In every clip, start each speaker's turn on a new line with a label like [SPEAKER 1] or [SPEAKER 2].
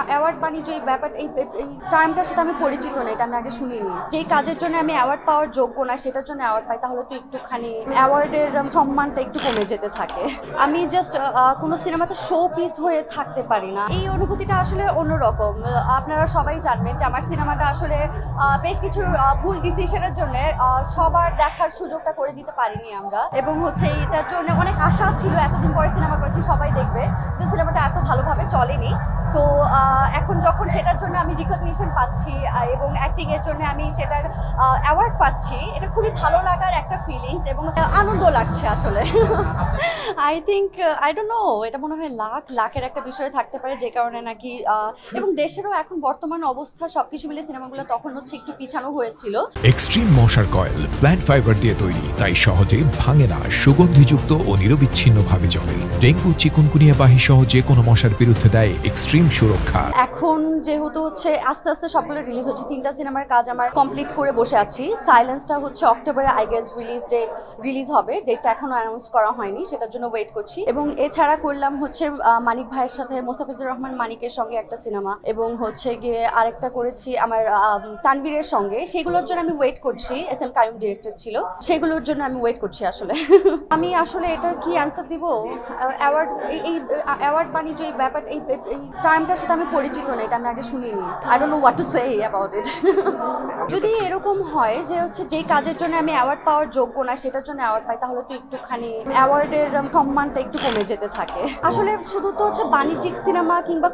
[SPEAKER 1] Award বাণিজ্য এই ব্যাপারটা এই টার্মটার সাথে আমি পরিচিত না, এটা আমি আগে শুনিনি। যেই কাজের জন্য আমি অ্যাওয়ার্ড পাওয়ার যোগ্য না সেটার জন্য অ্যাওয়ার্ড পাই, তাহলে তো একটুখানি অ্যাওয়ার্ডের সম্মানটা একটু কমে যেতে থাকে। আমি জাস্ট কোনো সিনেমাতে শো পিস হয়ে থাকতে পারি না, এই অনুভূতিটা আসলে অন্যরকম। আপনারা সবাই জানবেন যে আমার সিনেমাটা আসলে বেশ কিছু ভুল ডিসিশনের জন্য সবার দেখার সুযোগটা করে দিতে পারিনি আমরা, এবং হচ্ছে এটার জন্য অনেক আশা ছিল, এতদিন পরে সিনেমা করেছি সবাই দেখবে, কিন্তু সিনেমাটা এত ভালোভাবে চলেনি। তো এখন যখন সেটার জন্য আমি রিকগনিশন পাচ্ছি এবং অ্যাক্টিং এর জন্য আমি সেটার অ্যাওয়ার্ড পাচ্ছি, এটা খুবই ভালো লাগার একটা ফিলিংস এবং আনন্দ লাগছে আসলে। I think I don't know, এটা মনে হয় লাখের একটা বিষয় থাকতে পারে, যে কারণে নাকি এবং দেশেরও এখন বর্তমান অবস্থা সবকিছু মিলে সিনেমাগুলো তখন হচ্ছে একটু পিছানো হয়েছিল।
[SPEAKER 2] এক্সট্রিম মশার কয়েল প্ল্যান্ট ফাইবার দিয়ে তৈরি, তাই সহজে ভাঙে না, সুগন্ধিযুক্ত ও নিরবিচ্ছিন্নভাবে জ্বলে। ডেঙ্গু, চিকুনগুনিয়া বাহি সহ যে কোনো মশার বিরুদ্ধে দেয় এক্সট্রিম সুরক্ষা।
[SPEAKER 1] এখন যেহেতু হচ্ছে আস্তে আস্তে সবগুলো রিলিজ হচ্ছে, 3টা সিনেমার কাজ আমার কমপ্লিট করে বসে আছি। সাইলেন্সটা হচ্ছে অক্টোবরে আই গেস রিলিজ হবে, ডেটটা এখনো অ্যানাউন্স করা হয়নি, সেটার জন্য ওয়েট করছি। এবং এছাড়া করলাম হচ্ছে মানিক ভাইয়ের সাথে, মোস্তাফিজুর রহমান মানিকের সঙ্গে একটা সিনেমা, এবং হচ্ছে গিয়ে আরেকটা করেছি আমার তানভীরের সঙ্গে, সেগুলোর জন্য আমি ওয়েট করছি। এস এম কাইম ডিরেক্টর ছিল, সেগুলোর জন্য আমি ওয়েট করছি আসলে। আমি আসলে এটার কি অ্যান্সার দিব, এই অ্যাওয়ার্ড বাণিজ্য এই ব্যাপারটা এই টার্মটার সাথে আমি পরিচিত না, এটা আমি আগে শুনিনি। I don't know what to say about it. যদি এরকম হয় যে হচ্ছে যেই কাজের জন্য আমি অ্যাওয়ার্ড পাওয়ার যোগ্য না সেটার জন্য অ্যাওয়ার্ড পাই, তাহলে তো একটুখানি অ্যাওয়ার্ডের সম্মানটা একটু কমে যেতে থাকে। আসলে শুধু তো হচ্ছে বাণিজ্যিক সিনেমা কিংবা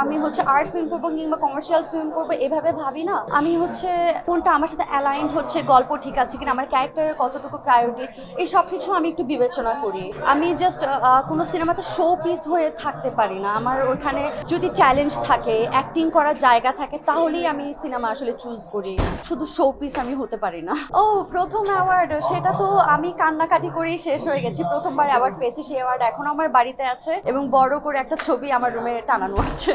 [SPEAKER 1] আমি হচ্ছে আর্ট ফিল্ম করবো কিংবা কমার্শিয়াল ফিল্ম করবো এভাবে ভাবি না। আমি হচ্ছে কোনটা আমার সাথে অ্যালাইন্ড হচ্ছে, গল্প ঠিক আছে কিনা, আমার ক্যারেক্টারের কতটুকু প্রায়োরিটি, এই সব কিছু আমি একটু বিবেচনা করি। আমি জাস্ট কোনো সিনেমাতে শো পিস হয়ে থাকতে পারি না। আমার ওখানে যদি চ্যালেঞ্জ থাকে, অ্যাক্টিং করার জায়গা থাকে, তাহলেই আমি সিনেমা আসলে চুজ করি। শুধু শো পিস আমি হতে পারি না। ও, প্রথম অ্যাওয়ার্ড, সেটা তো আমি কান্নাকাটি করেই শেষ হয়ে গেছি। প্রথমবার অ্যাওয়ার্ড পেয়েছি, সেই অ্যাওয়ার্ড এখনো আমার বাড়িতে আছে এবং বড় করে একটা ছবি আমার রুমে টানানো আছে।